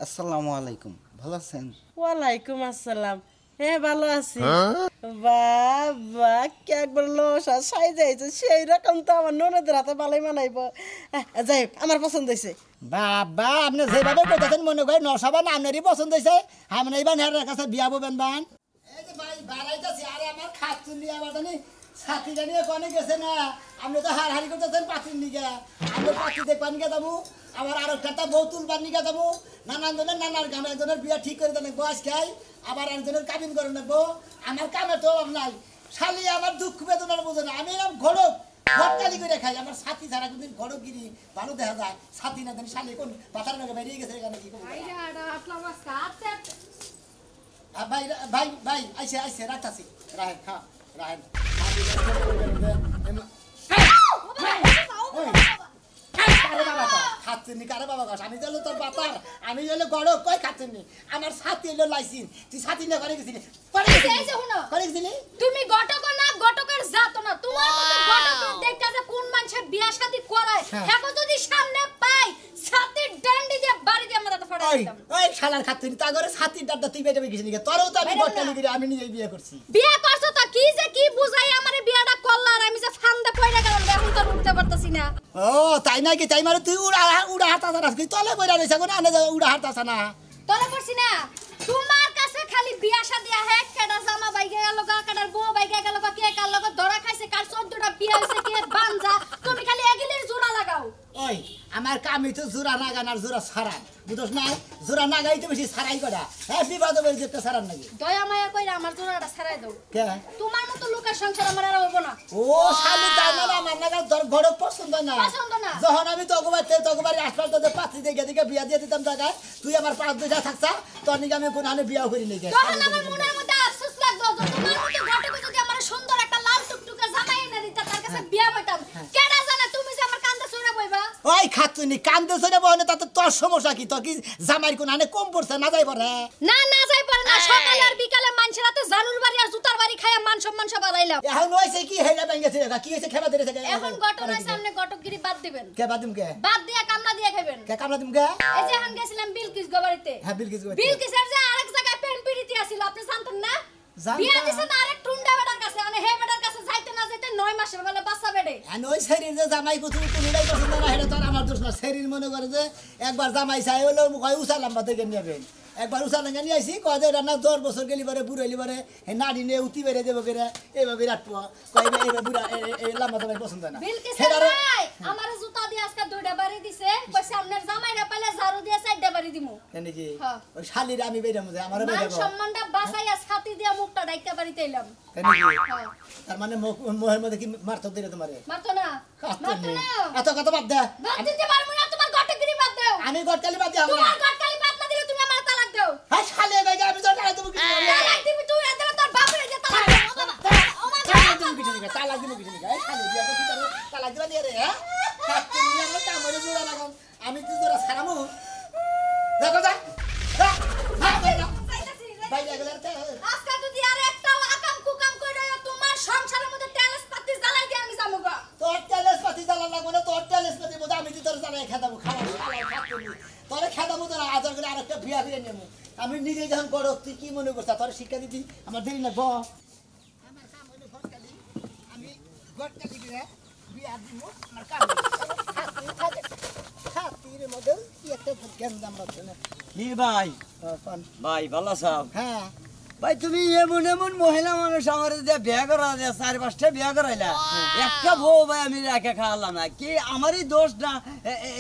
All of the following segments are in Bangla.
আসসালামু আলাইকুম, ভালো আছেন? ওয়ালাইকুম আসসালাম। হ্যাঁ ভালো আছি। বাবা কে একবার লসা সাই যাইছে সেই রকম তো আমার ননদের হাতে বালাই মানাইব। যাই হোক আমার পছন্দ হয়েছে। বাবা আপনি যেভাবে কইতেছেন মনে করেন নসাবা না আপনারই পছন্দ হয়েছে। আমি এইবার হেরার কাছে বিয়া ববেন বান। এই যে ভাই বাড়াইতেছি আরে আমার খাচ্ছুন নিয়ে আবার জানি সাথী জানি ওখানে গেছে না। আপনি তো হাড়ি করতেছেন পাতির নিকে। আমি পাতি দেখবান নিকে যাবো, আবার আরো একটা বউ তুলবার নিকে যাবো। নানান জনের নানার গান একজনের বিয়া ঠিক করে দেন বয়স খাই, আবার একজনের কাবিন করে নেবো। আমার কামে তো অভাব নাই। শালি আমার দুঃখ বেদনার বোঝে না। আমি এরকম ঘড়ক ঘটকালি করে খাই। আমার সাথী ছাড়া কোনদিন ঘড়কগিরি ভালো দেখা যায়। সাথী না জানি শালি কোন পাথার নাকি বেরিয়ে গেছে এখানে কি করবো। ভাই ভাই ভাই আইসে আইসে রাখতাছি রাহেন খা রাহেন খাচ্ছেন কারে বাবা গাছ আমি হলো তোর বাতার আমি হলো গড় কই খাচ্ছেন আমার সাথী হলো লাইসিন তুই সাথী না করে গেছিলি তুমি গটক না গটকের জাত না তোমার মত গটক দেখতাছে কোন মানুষের বিয়া শাদী করায় এখন যদি সামনে পাই সাথীর ডান্ডি দিয়ে বাড়ি দিয়ে মাথা ফাড়াই দিতাম। ওই শালার খাচ্ছেন তা করে সাথীর ডান্ডা তুই বেটে গেছিলি তোরও তো আমি গটকালি করে আমি নিজেই বিয়ে করছি। বিয়ে করছো তো কি যে কি বুঝাই আমারে বিয়াটা করলা আর আমি যে ফান্দে পয়রা গেলাম এখন তো উঠতে পারতাছি না। ও তাই নাকি তাই মানে তুই উড়া উড়া হাতাছ না তলে বইরা রইছ কোন আনে উড়া হাতাছ না তলে পড়ছি না তোমার কাছে খালি বিয়া শাদী আহে কেডা জামা বাইগে গেল গা কেডার বউ বাইগে গেল গা কে কার লগে ধরা খাইছে কার 14টা বিয়া হইছে কে বানজা তুমি খালি এগিলের জোড়া লাগাও। ওই আমার কামই তো জোড়া নাগান আর জোড়া ছাড়ান বুঝছ না জোড়া নাগাই তো বেশি ছাড়াই করা হ্যাঁ বিবাদ বলে যেতে ছাড়ান নাকি দয়া মায়া কইরা আমার জোড়াটা ছাড়াই দাও। কে তোমার মতো লোকের সংসার আমার আর হইব না। ও শালি তাই না আমার নাগাল তোর ঘর পছন্দ না যখন আমি তগবারে আসপাল তোদের পাত্রী দেখে দেখে বিয়া দিয়ে দিতাম জায়গায় তুই আমার পাঁচ দুইটা থাকছা তোর নিকে আমি কোন হানে বিয়া করি নাকি তখন আমার মনের মধ্যে আফসোস লাগতো তোমার মতো ঘটকে যদি আমার সুন্দর একটা লাল টুকটুকে জামাই এনে দিতা তার কাছে বিয়া হইতাম কেডা জানে তুমি যে আমার কান্দে ছুঁড়ে বইবা। ওই খাতুনি কান্দে ছুঁড়ে বইনে তাতে তোর সমস্যা কি তোর কি জামাইর কোন হানে কম পড়ছে না যাই পড়ে না যাই পারে না সকালে আর বিকালে মানুষের হাতে জানুর বাড়ি আর জুতার বাড়ি খায়া মান সম্মান সব বাড়াইলাম। এখন হইছে কি হেলা ভেঙেছে কি হইছে খেবা ধরেছে এখন ঘটনার সামনে ঘটকগিরি বাদ দিবেন। কে বাদিম কে বাদ দিয়া কামলা দিয়া খাবেন। কে কামলা দিম কে এই যে এখন গেছিলাম বিলকিস গবারিতে। হ্যাঁ বিলকিস গো বিলকিসের যে আরেক জায়গায় পেন পিড়িতি আছিল আপনি জানতেন না বিয়া দিছে না আরেক টুন্ডা বেটার কাছে মানে হে বেটার কাছে যাইতে না যাইতে 9 মাসের বেলা বাচ্চা বেডে আর ওই শরীর যে জামাই কুতুম তুমিটাই পছন্দ না হেটা তোর আমার দোষ না শরীর মনে করে যে একবার জামাই চাই হলো কয় উসালাম বাতে কে নেবেন একবার উসালাম নিয়ে আইছি কয় যে রান্না 10 বছর গেলি পরে বুড়ো হইলি পরে হে নাড়ি নিয়ে উতি বেরে দেব করে এইভাবে রাখবো কয় এইভাবে বুড়া এই লম্বা জামাই পছন্দ না বিলকিসের ভাই আমার জুতা দিয়ে আজকে 2টা বাড়ি দিছে কইছে আপনার জামাইরা পাইলে ঝাড়ু দিয়ে 4টা বাড়ি দিমু কেন কি হ্যাঁ ওই শালির আমি বেরে মধ্যে আমারও বেরে মান সম্মানটা বাঁচাইয়া ছাতি দিয়া মুখটা ডাইকা বাড়িতে এলাম। কেন কি তার মানে মোহের মধ্যে কি মারতো দিলে তোমারে মারতো না এত কথা বাদ দে বাদ দিতে পারবো না তোমার গটগিরি বাদ দাও। আমি গটকালি বাদ দেব না তোমার গটকালি বাদ না দিলে তুমি আমার তালাক দাও। হ্যাঁ শালি গাইগা আমি তো তালাক দেব কি তালাক দিবি তুই এত তোর বাপরে যে তালাক দাও ও বাবা ও মা তালাক দেব কি ঠিক আছে তালাক দেব কি ঠিক আছে শালি বিয়া করতে পারে তালাক দিবা দিয়ে রে হ্যাঁ কাটতে নিয়ে আমরা কামড়ে জোড়া লাগাম আমি তুই জোড়া ছাড়ামু দেখো যা বাইরে গেলে আজকে যদি আর একটাও আকাম কুকাম করে তোমার সংসারের মধ্যে তেলস পাতি জ্বালাই দিয়ে আমি যামুগা। তোর তেলেস পাতি জ্বালা লাগবে না তোর তেলেস পাতি মধ্যে আমি তোর জ্বালাই খেদাবো খাওয়া তোরে খেদাবো তোর আদর করে আরেকটা বিয়া করে নেবো আমি নিজে যখন করো তুই কি মনে করছ তোর শিক্ষা দিতি আমার দেরি লাগবো আমার কাম হলো গটকালি আমি গটকালি করে বিয়া দিব আমার কাম খাতির মধ্যে কি একটা জ্ঞান দাম রাখছে না কি ভাই? ভাই ভালো আছো? হ্যাঁ ভাই তুমি এমন এমন মহিলা মানুষ আমার বিয়া করা 4-5টা বিয়া করাইলা একটা বউ ভাই আমি রেখে খাওয়ালাম না কি আমারই দোষ না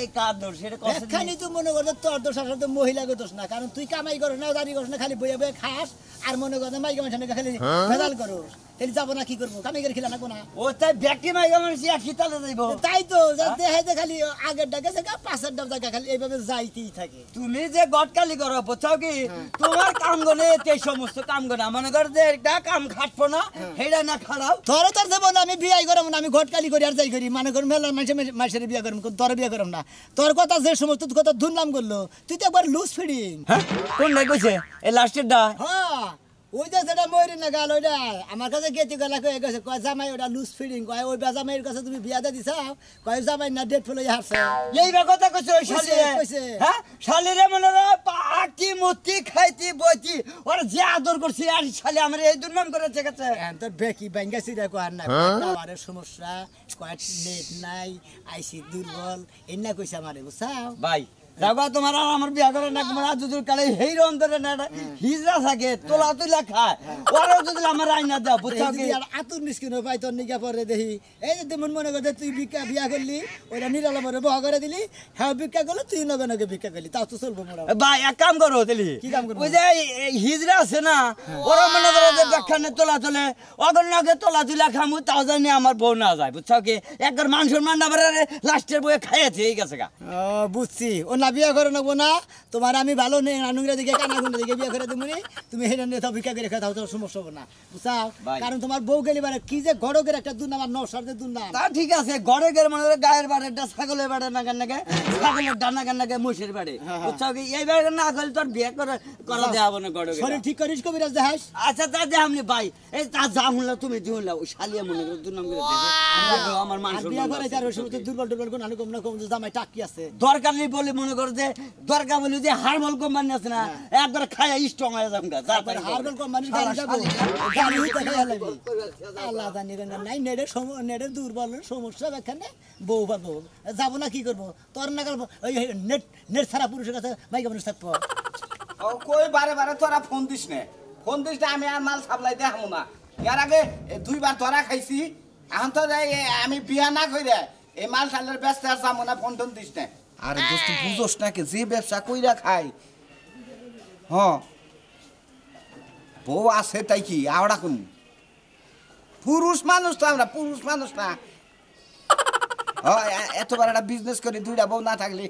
এই কার দোষ সেটা এখানে তো মনে করো তোর দোষ আসলে তো মহিলাকে দোষ না কারণ তুই কামাই করো না দাঁড়ি করো না খালি বইয়া বইয়া খাস আর মনে করো মাইকা মানুষ খালি ভেজাল করো তাহলে যাবো না কি করবো কামাই করে খেলা না কোনা ও তাই ব্যক্তি মাইকা মানুষ একই তালে যাইব তাই তো দেখাইতে খালি আগের ডাকে সে পাশের ডাক জায়গা খালি এইভাবে যাইতেই থাকে তুমি যে গটকালি করো বুঝছো কি তোমার কাম গনে এই সমস্ত কাম গনে মনে কর যে একটা কাম খাটবো না হেডা না খাড়াও তোর তোর দেবো না আমি বিয়াই করব না আমি গটকালি করি আর যাই করি মনে কর মেলার মানুষের বিয়া করব তোর বিয়া করব না তোর কথা যে সমস্ত কথা ধুমলাম করলো তুই তো একবার লুজ ফিডিং হ্যাঁ কোন নাই কইছে এই লাস্টের ডা হ্যাঁ ওই যে যেটা ময়ূরী না গাল ওইটা আমার কাছে গেতি গলা কয়ে গেছে কয় জামাই ওটা লুজ ফিডিং কয় ওই জামাইয়ের কাছে তুমি বিয়াতে দিছাও কয় জামাই না ডেট ফেলে হারছে এই কথা কইছে ওই শালিরে কইছে হ্যাঁ শালিরে মনে মুতি খাইতি বইতি ওর যে আদর করছি আর শালি আমার এই দুর্নাম করেছে গেছে তোর বেকি ব্যাঙ্গা সিরা কর না আমাদের সমস্যা কয়েক নেট নাই আইসি দুর্বল এন্না কইছে আমারে বুঝছাও ভাই যাবা তোমার আর আমার বিয়া করে না তোমার আজুদুর কালে হেইর অন্তরে না হিজরা থাকে তোলা তুলা খায় ওরা যদি আমার আইনা দাও বুঝছো কি আর আতুর নিস্কিন ভাই তোর নিগা পরে দেখি এই যে তুমি মনে করে তুই বিয়া করলি ওরা নিরালা মরে বহ করে দিলি হ্যাঁ ভিক্ষা করলে তুই নগে নগে ভিক্ষা করলি তাও তো চলবো মোড়া ভাই এক কাম করো তাহলে কি কাম করবো? ওই যে হিজরা আছে না ওরা মনে করো যে ব্যাখ্যানে তোলা তোলে অগন্যাকে তোলা তুলা খামু তাও জানি আমার বউ না যায় বুঝছো কি একবার মান সম্মান না পারে লাস্টের বয়ে খাইয়েছে এই গেছে গা ও বুঝছি ও না বিয়া করে নেবো না তোমার আমি ভালো নেই নানুংরা দিকে কানাগুন্ডা দিকে বিয়া করে দেবো তুমি হেরে নিয়ে তাও ভিক্ষা করে খাও তোর সমস্যা হবে না বুঝছাও ভাই। কারণ তোমার বউ গেলি মানে কি যে গড়কের একটা দুর্নাম আর নসারদের দুর্নাম তা ঠিক আছে ঘরে গেলে মনে করে গায়ের বাড়িটা ছাগলের বাড়ি না কেন নাকি ছাগলের ডানা কেন নাকি মুষের বাড়ি বুঝছো কি এই বাড়ি না করলে তোর বিয়ে করা দেওয়া না ঘরে শরীর ঠিক করিস কবিরাজ দেখাস আচ্ছা তা দে আমনি ভাই এই তা যা হুনলা তুমি দিহুনলা ও শালিয়া মনে করে দুর্নাম করে দেবে আমার মান আর বিয়া সম্মান করে আছে। যার ওই সময় দুর্বল দুর্বল কোন কম না কম যে জামাই টাকি আছে দরকার নেই বলে মনে করে যে দরকার বলে যে হারমোল কোম্পানি আছে না একবার খায়া স্ট্রং হয়ে যাবে গা তারপর হারবেল কোম্পানির গাড়ি যাবো গাড়ি হইতে খাইয়া লাগবে আল্লাহ জানি না নাই নেটের দুর্বল সমস্যা এখানে বউ পাবো যাবো না কি করবো তোর না করবো ওই নেট নেট ছাড়া পুরুষের কাছে মাইকা মানুষ থাকবো ও কই বারে বারে তোরা ফোন দিস না ফোন দিস না আমি আর মাল সাপ্লাই দেখামু না এর আগে দুইবার তোরা খাইছি এখন তো আমি বিয়া না কইরে এই মাল সালের ব্যস্ত আর যাবো না ফোন টোন দিস না আরে দোস্ত বুঝোস নাকি যে ব্যবসা কইরা খাই হ্যাঁ বউ আছে তাই কি আওড়া কোন পুরুষ মানুষ তো আমরা পুরুষ মানুষ না এতবার একটা বিজনেস করি দুইটা বউ না থাকলে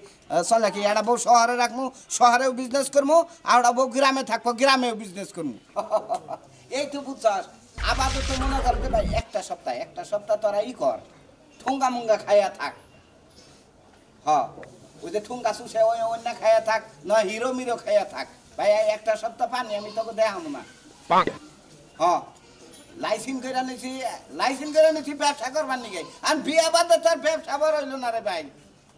চলে কি একটা বউ শহরে রাখবো শহরেও বিজনেস করবো আর একটা বউ গ্রামে থাকবো গ্রামেও বিজনেস করবো এই তো বুঝছাস আবার তো মনে কর যে ভাই একটা সপ্তাহ তোরা ই কর ঠুঙ্গা মুঙ্গা খাইয়া থাক ওই যে ঠুঙ্গা শুষে ওই অন্য খাইয়া থাক না হিরো মিরো খাইয়া থাক ভাই একটা সপ্তাহ পানি আমি তোকে দেখাবো না লাইসেন্স করে নিছি ব্যবসা করবার নাকি আর বিয়া বাদে তোর ব্যবসা বড় হইল না রে ভাই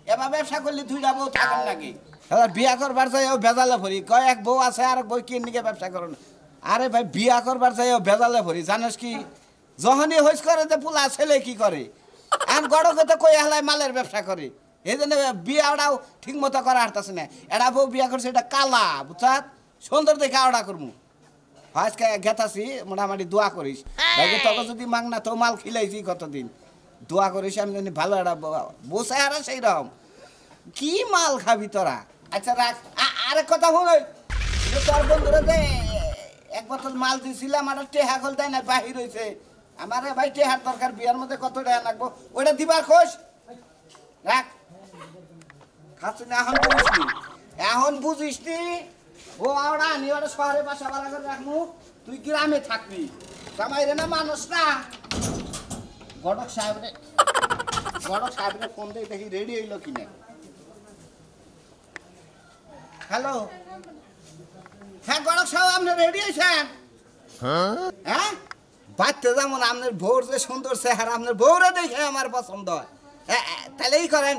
এবার ব্যবসা করলে দুইটা বউ থাকেন নাকি এবার বিয়া করবার চাই ও বেজালে ভরি কয় এক বউ আছে আর এক বউ কিন নিকে ব্যবসা করো না আরে ভাই বিয়া করবার চাই ও বেজালে ভরি জানিস কি যখনই হইস করে যে পোলা ছেলে কি করে আর গড়কে তো কই হেলায় মালের ব্যবসা করে এই জন্য বিয়াটাও ঠিক মতো করা হারতাছে না এটা বউ বিয়া করছে এটা কালা বুঝাত সুন্দর দেখে আওড়া করবো আজকে গেতাছি মোটামুটি দোয়া করিস ভাইকে তোকে যদি মাং না তো মাল খিলাইছি কতদিন দোয়া করিস আমি জানি ভালো একটা বসে আর সেই রকম কি মাল খাবি তোরা আচ্ছা রাখ আরেক কথা হল তোর বন্ধুরা যে এক বোতল মাল দিয়েছিলাম আর টেহা খোল দেয় না বাহির হয়েছে আমার ভাই টেহার দরকার বিয়ার মধ্যে কত টাকা লাগবো ওইটা দিবার খোঁজ রাখ খাচ্ছি না এখন বুঝিস নি ও আওড়া নি ওটা শহরে বাসা বাড়া করে রাখমু তুই গ্রামে থাকবি জামাই রে না মানুষ না গড়ক সাহেবরে ফোন দিয়ে দেখি রেডি হইলো কিনা হ্যালো হ্যাঁ গড়ক সাহেব আপনি রেডি হয়েছেন হ্যাঁ বাচ্চা যেমন আপনার ভোর যে সুন্দর চেহারা আপনার ভোরে দেখে আমার পছন্দ হয় তাহলে এই করেন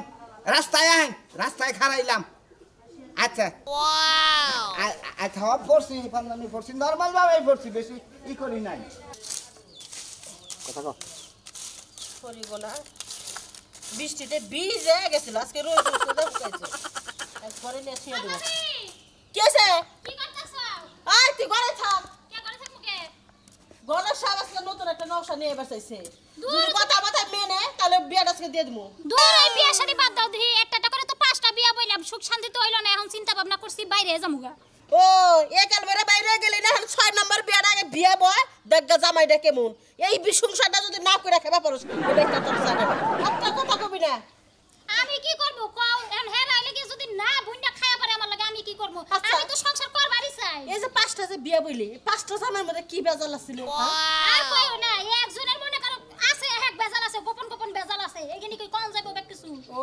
রাস্তায় আহেন রাস্তায় খারাইলাম আচ্ছা আচ্ছা পড়ছি পাঞ্জাবি পড়ছি নর্মাল ভাবে পড়ছি বেশি ই করি নাই কথা কও করিব না বৃষ্টিতে ভিজে গেছিল আজকে রোজ রোজ শুকাইছে একবারে নিয়ে ছিয়ে দেব কি আছে কি করতেছ আয় তুই ঘরে থাক কে করে থাকমু কে গলার সাব আজকে নতুন একটা নকশা নিয়ে বসাইছে যদি কথা মেনে তাহলে বিয়াটা আজকে দিয়ে দিমু দূর এই বিয়া শাদী বাদ দাও দি একটা করে তো পাঁচটা বিয়া বইলাম সুখ শান্তি তো হইল না এখন চিন্তা ভাবনা করছি বাইরে যামুগা ও এই কালবেরে বাইরে গেলি না 6 নম্বর বিয়ার আগে বিয়া বয় দেখগা জামাইটা কেমন এই সংসারটা যদি না করে রাখবা পারোস এটা একটা তোর জায়গা একটা কথা কবি না আমি কি করব কও এন হে রাইলে কি যদি না বুইন্ডা খায়া পারে আমার লাগে আমি কি করব আমি তো সংসার করবারই চাই এই যে পাঁচটা যে বিয়া বইলি পাঁচটা জামাইর মধ্যে কি বেজাল আছিল আর কইও না একজনের মনে করো আছে এক বেজাল আছে গোপন গোপন বেজাল আছে এখানে কি কোন যাইবো বেক কিছু ও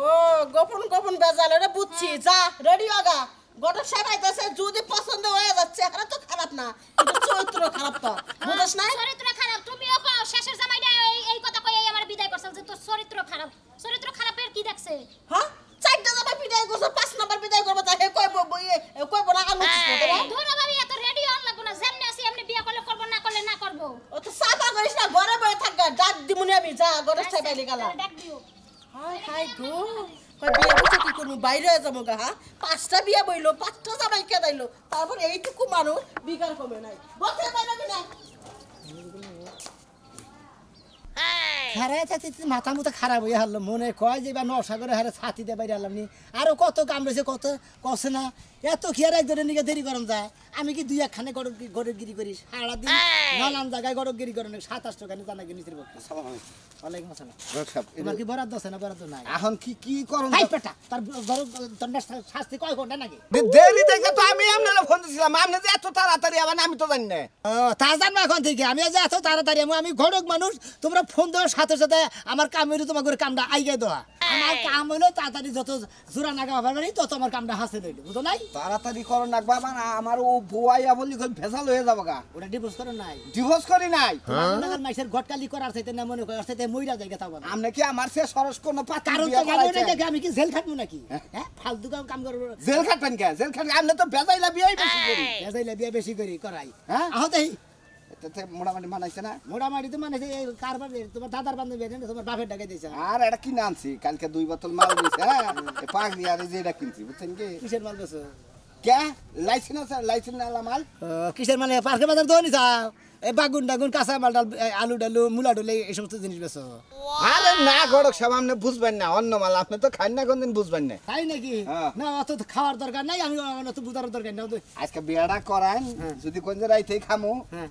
গোপন গোপন বেজাল রে বুঝছি যা রেডি আগা গটক সাহেব আইতাছে যদি পছন্দ হয়ে যাচ্ছে আর তো খারাপ না কিন্তু চরিত্র খারাপ তো বুঝছ না চরিত্র খারাপ তুমিও কও শেষের জামাইটা এই কথা কই আমার বিদায় করছাল যে তোর চরিত্র খারাপের কি দেখছে হ্যাঁ চারটা জামাই বিদায় করছ 5 নম্বর বিদায় করব তা কইব না আলু গণেশ ঠাই পাইলি গালা ডাক দিও হাই হাই গো কই বিয়া বসে কি করবো বাইরে হয়ে যাবো গা হ্যাঁ 5টা বিয়া বইলো 5টা জামাই কেদাইলো তারপর এইটুকু মানুষ বিকার কমে নাই বসে পাইলাম না হারায় থাকতে মাথা মুথা খারাপ হয়ে হারলো মনে কয় যে বা নশা করে হারে ছাতি দিয়ে বাইরে হারলাম নি আরো কত কাম রয়েছে কত কষে না এত খেয়ার একজনের নিকে দেরি করম যায় আমি কি 2-1 গরগিরি করি সারাদিন নানান জায়গায় গরগিরি করেন 27 টাকা জানা কি নিচের পক্ষে ওয়ালাইকুম আসসালাম তোমার কি বরাদ্দ আছে না বরাদ্দ নাই এখন কি করুন হাই পেটা তার দণ্ডের শাস্তি কয় ঘন্টা নাকি দেরি দেখে তো আমি আপনারা ফোন দিছিলাম আপনি যে এত তাড়াতাড়ি আবার আমি তো জানি না তা জানবো এখন থেকে আমি যে এত তাড়াতাড়ি আমি ঘটক মানুষ তোমরা ফোন দেওয়ার সাথে সাথে আমার কাম হইলো তোমার করে কামটা আইগে দেওয়া আমার কাম হইলো তাড়াতাড়ি যত জোড়া নাগা পারবে তত আমার কামটা হাসিল হইলো বুঝো নাই তাড়াতাড়ি করো না বাবা না আমার ও বুয়াইয়া বলি ভেজাল হয়ে যাবো গা ওটা ডিভোর্স করে নাই ডিভোর্স করি নাই তোমার মাইসের ঘটকালি করার চাইতে না মনে করে চাইতে মইরা যায় কথা বলে আপনি কি আমার সে সরস কোনো পাত্র কারণ তো জানো না যে আমি কি জেল খাটবো নাকি হ্যাঁ ফালতু কাম করবো জেল খাটবেন কে জেল খাটবেন আপনি তো বেজাইলা বিয়াই বেশি করি বেজাইলে বিয়া বেশি করি করাই হ্যাঁ? আহতেই এতে মোটামুটি মানাইছে না মোটামুটি তো মানে কারবার তোমার দাদার বান্ধবী না তোমার বাপের ডাকে দিয়েছে আর এটা কিনে আনছি কালকে 2 বোতল মাল দিয়েছে হ্যাঁ পাগড়ি আর এই যে এটা কিনছি বুঝছেন কি কিসের মাল বেছো কে লাইসেন্স আছে লাইসেন্স আলা মাল কিসের মানে পার্কে বাজার দোকান যাও এই বাগুন ডাগুন কাঁচা মাল ডাল আলু ডালু মূলা ডুলে এই সমস্ত জিনিস বেছো আরে না গড়ক সব আপনি বুঝবেন না অন্য মাল আপনি তো খান না কোনদিন বুঝবেন না তাই নাকি হ্যাঁ। না অত খাওয়ার দরকার নাই আমি অত বুঝার দরকার নাই আজকে বিয়াটা করান যদি কোন যে রাইতে খামু হ্যাঁ।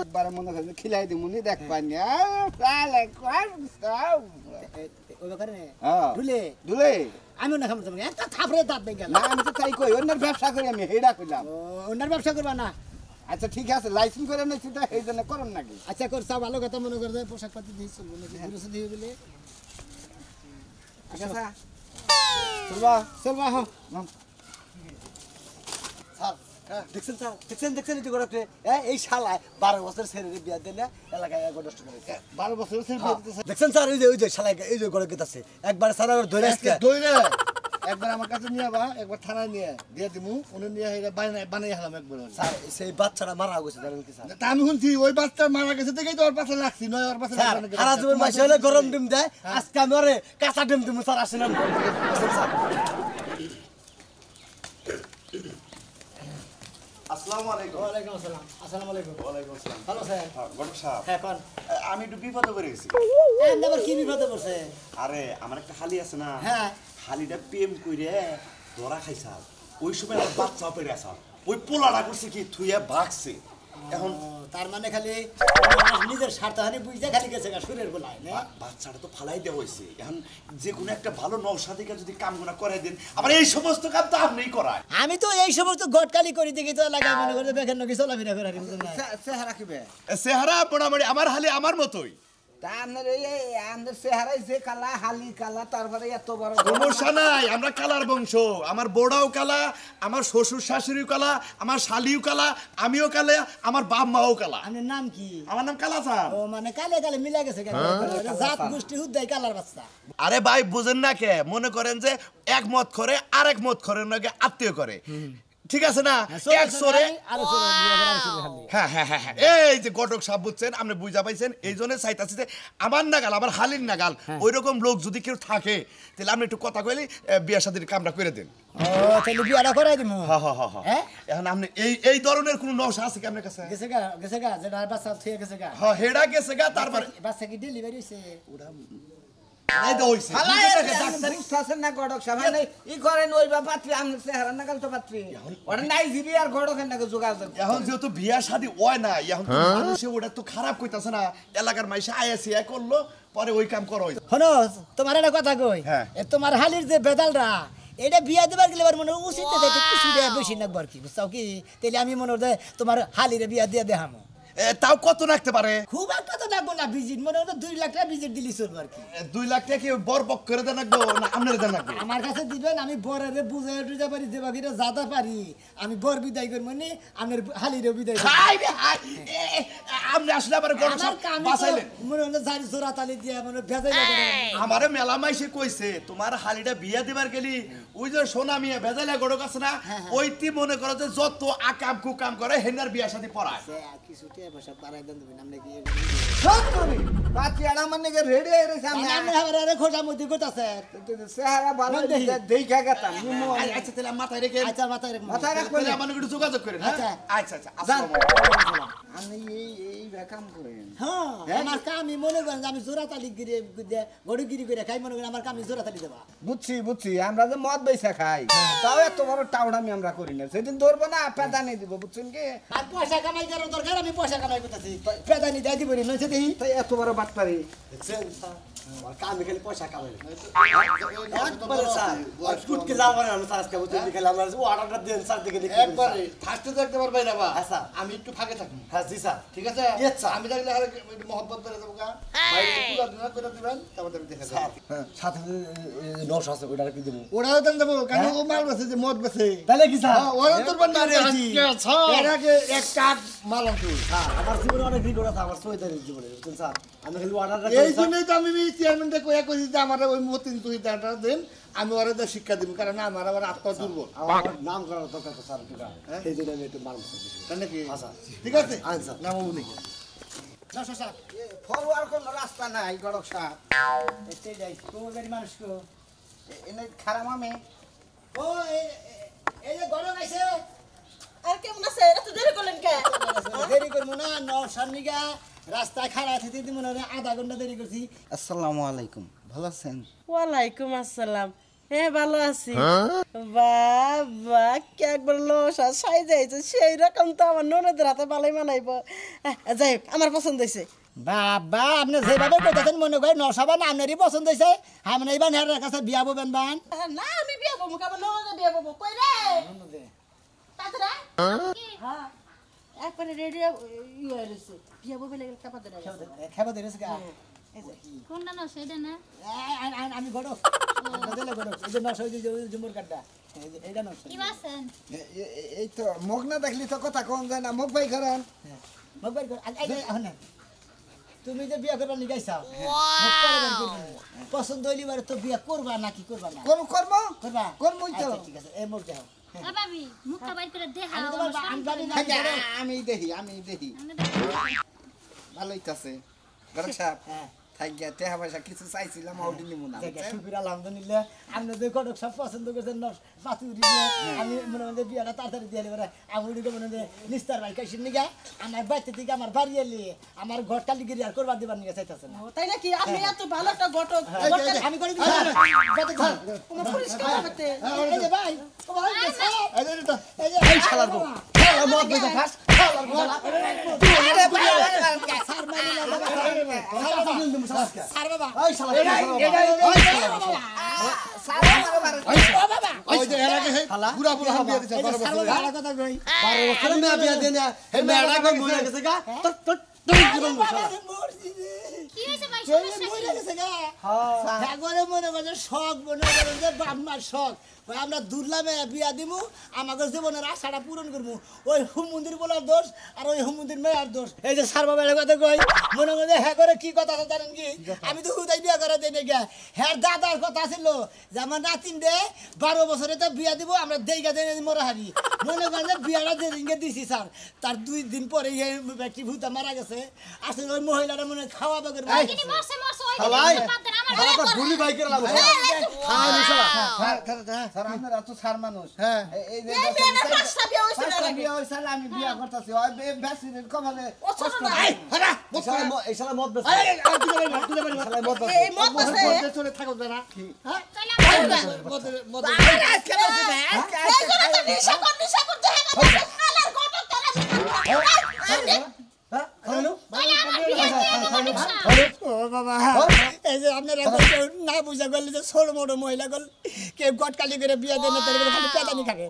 একবার মনে করেন খিলাই দিমুনি দেখ পাইনি তাহলে কোন সব ওই ব্যাপারে হ্যাঁ ঢুলে দুলে আমিও না খাবো তোমাকে একটা থাপড়ে দাঁত ভেঙে গেল না আমি তো তাই কই অন্যের ব্যবসা করি আমি হেডা কইলাম অন্যার ব্যবসা করবা না আচ্ছা ঠিক আছে লাইসেন্স করে নিচ্ছি তো এই জন্য করুন নাকি আচ্ছা করছা ভালো কথা মনে করে পোশাক পাতি দিয়ে চলবো নাকি গুরুসে দিয়ে বলে ঠিক আছে চলবা চলবা হ দেখছেন স্যার দেখছেন এটি করে এই শালায় 12 বছর ছেড়ে বিয়া দেন এলাকায় নষ্ট করে 12 বছর ছেলে বিয়ে দিতেছে দেখছেন স্যার ওই যে শালায় এই যে গড়ে গেছে একবার স্যার আর ধরে আসছে দইরে একবার আমার কাছে নিয়ে বা একবার থানায় নিয়ে দিয়ে দিমু উনি নিয়ে এটা বানাই হলাম একবার স্যার সেই বাচ্চাটা মারা গেছে জানেন কি স্যার তা আমি শুনছি ওই বাচ্চা মারা গেছে দেখেই তো ওর পাশে লাগছি নয় ওর পাশে স্যার সারা জীবন মাসে হলে গরম ডিম দেয় আজকে আমি ওরে কাঁচা ডিম দিমু স্যার আসেন না স্যার আসসালামু আলাইকুম। ওয়ালাইকুম আসসালাম আসসালামু আলাইকুম ওয়ালাইকুম আসসালাম। ভালো স্যার গড়ক সাহেব, হ্যাঁ কোন আমি একটু বিপদে পড়ে গেছি। আবার কি বিপদে পড়ছে আরে আমার একটা হালি আছে না, হ্যাঁ। হালিটা প্রেম কইরে ধরা খাইছা। ওই সময় আমার বাচ্চা পেরে আসা, ওই পোলাটা করছে কি থুইয়া ভাগছে। এখন তার মানে খালি নিজের স্বার্থ হানি বুঝতে খালি গেছে সুরের বলায় না বাচ্চাটা তো ফালাই দেওয়া হয়েছে। এখন যে কোনো একটা ভালো নওশাদিকে যদি কামগুনা করে দেন, আবার এই সমস্ত কাম তো আপনিই করায়। আমি তো এই সমস্ত গটকালি করি দেখি তো এলাকায় মনে করে বেখান নাকি চলাফেরা করে চেহারা কিবে চেহারা মোটামুটি আমার হালি আমার মতোই। তা আপনার এই আপনার চেহারাই যে কালা হালি কালা তারপরে এত বড় সমস্যা নাই, আমরা কালার বংশ। আমার বড়াও কালা, আমার শ্বশুর শাশুড়িও কালা, আমার শালিও কালা, আমিও কালা, আমার বাপ মাও কালা। আপনার নাম কি আমার নাম কালা চান। ও মানে কালে কালে মিলা গেছে কেন জাত গোষ্ঠী হুদ্দাই কালার বাচ্চা আরে ভাই বুঝেন না কে, মনে করেন যে এক মত করে আরেক মত করে নাকি আত্মীয় করে, ঠিক আছে না? এক সরে হ্যাঁ হ্যাঁ হ্যাঁ হ্যাঁ এই যে গটক সাহেব বুঝছেন, আপনি বুঝা পাইছেন। এই জন্য চাইতাছি যে আমার নাগাল, আমার হালির নাগাল ওই রকম লোক যদি কেউ থাকে তাহলে আপনি একটু কথা কইলে বিয়ে শাদীর কামটা করে দেন। ও তাহলে বিয়াটা করাই দিমু হ্যাঁ হ্যাঁ হ্যাঁ হ্যাঁ এখন আপনি এই ধরনের কোনো নকশা আছে কি আপনার কাছে? গেছে গা যেটা বাচ্চা থুয়ে গেছে গা হ্যাঁ হেডা গেছে গা, তারপরে বাচ্চা কি ডেলিভারি হইছে এই তো হইছে। বুঝতেছেন না গড়ক সাহেব ই করেন ওই বা পাত্রী আপনার চেহারা নাগাল তো পাত্রী ওটা নাইজেরিয়ার গড়কের নাকি যোগাযোগ এখন যেহেতু বিয়া শাদী হয় না, এখন তো মানুষে ওটা তো খারাপ কইতাছে না, এলাকার মাইসে আইএসি করলো পরে ওই কাম করা হইছে। শোনো তোমার একটা কথা কই হ্যাঁ। তোমার হালির যে বেদালরা এটা বিয়া দেবার গেলে মনে উচিত কিছু বেশি নাকবার কি বুঝছাও কি তাহলে আমি মনে হয় তোমার হালিরে বিয়া দিয়ে দেখামো। তাও কত রাখতে পারে? খুব একটা তো ডাকবো না ভিজিট মনে হয় 2 লাখ টাকা ভিজিট দিলি চলবো আর কি 2 লাখ টাকা কি বর পক করে দেন রাখবো না আপনার দেন রাখবো? আমার কাছে দিবেন আমি বরের বুঝাই টুজা পারি যে বাকিটা যাতা পারি আমি বর বিদায় করবো নি আমার হালিরে বিদায় করবো। হাই রে হাই, আপনি আসলে আবার গরম আমার কামই তো বাঁচাইলেন। মনে হলো জারি জোড়া তালি দিয়ে মনে ভেজাই লাগে আমারে মেলা মাইসে কইছে তোমার হালিটা বিয়া দিবার গেলি ওই যে সোনা মিয়া ভেজাইলা গড়ক আছে না, ওইটি মনে করো যে যত আকাম কুকাম করে হেনার বিয়া শাদী পড়ায়। কিছুটা পয়সা বাড়াই দেন তুমি নাম নাকি সত্যি পাতি আড়া মানে রেডি হয়ে রয়েছে আমি আপনি হাবরে খোঁজা মধ্যে কইতাছে চেহারা ভালো দেখা গেতাম আচ্ছা তাহলে মাথায় রেখে আচ্ছা মাথায় রেখ মাথায় রাখবো তাহলে আমার একটু যোগাযোগ করেন হ্যাঁ? আচ্ছা। আচ্ছা আচ্ছা আসসালামু আলাইকুম। আমি এই কাম করেন হ্যাঁ আমার কামি মনে করেন যে আমি জোড়াতালি গিরে গড়িগিরি করে খাই মনে করেন আমার কামি জোড়াতালি দেবা বুঝছি আমরা যে মদ বেচা খাই তাও এত বড় টাউডামি আমরা করি না সেদিন ধরবো না পেদানি দিব বুঝছেন কি আর পয়সা কামাই করার দরকার আমি পয়সা কামাই করতেছি পেদানি দেয় দিব না সে দেখি তাই এত বড় বাটপারি কামি খালি পয়সা কামাই একবারে ফার্স্টে দেখতে পারবে না বা আমি একটু ফাঁকে থাকি ঠিক আছে আমি থাকলে আর একটু মহব্বত করে দেবো গা বাইরে পুরো দিনা করে দিবেন তারপর আমি দেখে দেবো সাথে 900 আছে ওটা কি দেব ওরাও দেন দেবো কেন ও মাল বেছে যে মদ বেছে তাহলে কি স্যার ওরা তোর বান্না এর আগে এক কাঠ মাল আনতো আমার জীবনে অনেক রিকর্ড আছে আমার সৈদারের জীবনে বুঝছেন স্যার আমি খালি অর্ডারটা এই জন্যই তো আমি চেয়ারম্যানটা কইয়া কইছি যে আমার ওই মতিন তুই দাঁড়া দেন আমি ওরা শিক্ষা দিব কারণ আমার আবার আত্মা দুর্বল আমার নাম করার দরকার তো স্যার এটা এই জন্য আমি একটু মাল তাই নাকি আচ্ছা ঠিক আছে আচ্ছা নাম উনি স্যার ফরওয়ার কোনো রাস্তা নাই গড়ক সাহেব এতে যাই তোমার গাড়ি মানুষ কো এনে খারাপ আমি ও এই যে গড় গাইছে আর কেমন আছে এত দেরি করলেন কে দেরি করবো না 900 নিগা রাস্তায় খাড়া থেকে দিমু না আধা ঘন্টা দেরি করছি আসসালামু আলাইকুম ভালো আছেন ওয়ালাইকুম আসসালাম হ্যাঁ ভালো আছি বাবা কে একবার লসা সাই যাইছে সেই রকম তো আমার ননদের হাতে ভালোই মানাইব যাই হোক আমার পছন্দ হয়েছে বাবা আপনি যেভাবে কইতাছেন মনে করেন নশাবা না আপনারই পছন্দ হইছে আপনি এইবার হের কাছে বিয়া ববেন বান না আমি বিয়ে বলবো আমার ননদের বিয়ে বলবো কই রে তাতরা হ্যাঁ একবারে রেডি ইয়ে রয়েছে বিয়ে বলবে লাগে কাপা ধরে খাবার দিয়েছে গা কোনটা না সেটা না আমি গড় দিলে গড় এই যে নশা যে জুমুর কাটটা এইটা নশা কি আছেন এই তো মুখ না দেখলি তো কথা কম যায় না মুখ বাই করেন মোবাইল কর আই তুমি যে বিয়া করবা নিগাইছাও পছন্দ হইলি বারে তো বিয়া করবা নাকি করবা না কোন কর্ম করবা করবই তো ঠিক আছে এই মুখ যাও এ ভাবি মুখটা বাইর করে দেখা আমি তোমার আমি জানি না আমি দেখি ভালোই আছে গড়ক সাহেব হ্যাঁ থাক গিয়া টেহা পয়সা কিছু চাইছিলাম আউটি নিব না শুকুর আলহামদুলিল্লাহ আপনি যে কটক সব পছন্দ করছেন পাতি উঠি দিয়ে আমি মনে মনে বিয়াটা তাড়াতাড়ি দিয়ে দেবে আমি উঠি মনে মনে নিস্তার ভাই কাইসির নিগা আমার বাড়িতে থেকে আমার বাড়ি এলি আমার ঘর কালি গিরি আর করবার দিবার নিগা চাইতেছেন তাই নাকি আপনি এত ভালো একটা ঘটক আমি করে দিই তোমার পরিষ্কার করতে এই যে ভাই ও ভাই এই যে এই শালার বউ শালা মদ বেচা খাস শালার বউ স্যার মারি না স্যার বাবা ওই শালা ওই শালা ওই যে এর আগে পুরা পুরা বিয়ে দিছে 12 বছর ভালো কথা কই 12 বছর মেয়া বিয়া দেন হে মেয়াটা কই মরে গেছে গা তোর জীবন বসালা কি হয়েছে ভাই মরে সমস্যা গেছে গা সাগরে মনে করে শখ মনে করেন যে বাপমার শখ আমরা দুর্লামে বিয়া দিমু আমাকে জীবনের আশাটা পূরণ করবো ওই হুমন্দির বলার দোষ আর ওই হুমন্দির মেয়ের দোষ এই যে সার বাবা কথা কই মনে করে হ্যাঁ করে কি কথা জানেন কি আমি তো হুদাই বিয়া করে দিই গা হ্যাঁ দাদার কথা ছিল যে আমার নাতিন দে 12 বছরে তো বিয়া দিব আমরা দেইগা দেই মরা হারি মনে করেন বিয়াটা যেদিনকে দিছি স্যার তার 2 দিন পরে এই ব্যক্তি ভূতা মারা গেছে আসলে ওই মহিলাটা মনে খাওয়াবা করবে কিনি মরছে ওই পাতেন আমার ঘরে গুলি বাইকের লাভ স্যার আপনারা তো স্যার মানুষ হ্যাঁ এই যে পাঁচটা বিয়ে হইছে পাঁচটা বিয়ে হইছে আমি বিয়া করতেছি ওই বেশি কমালে পছন্দ না এই শালা মদ বেচে আর কি যাবে তুই যাবে শালা মদ বেচে এই মত আছে মধ্যে চলে থাকো না হ্যাঁ চলে আজকে বেশি না এই জন্য তো নিশা করতে হয় না আলার ঘটক তারা ও বাবা এই যে আপনারা না বুঝা গেল যে ছোট মোটো মহিলা গল কে গটকালি করে বিয়া দেন তার খালি পেদানি খাবে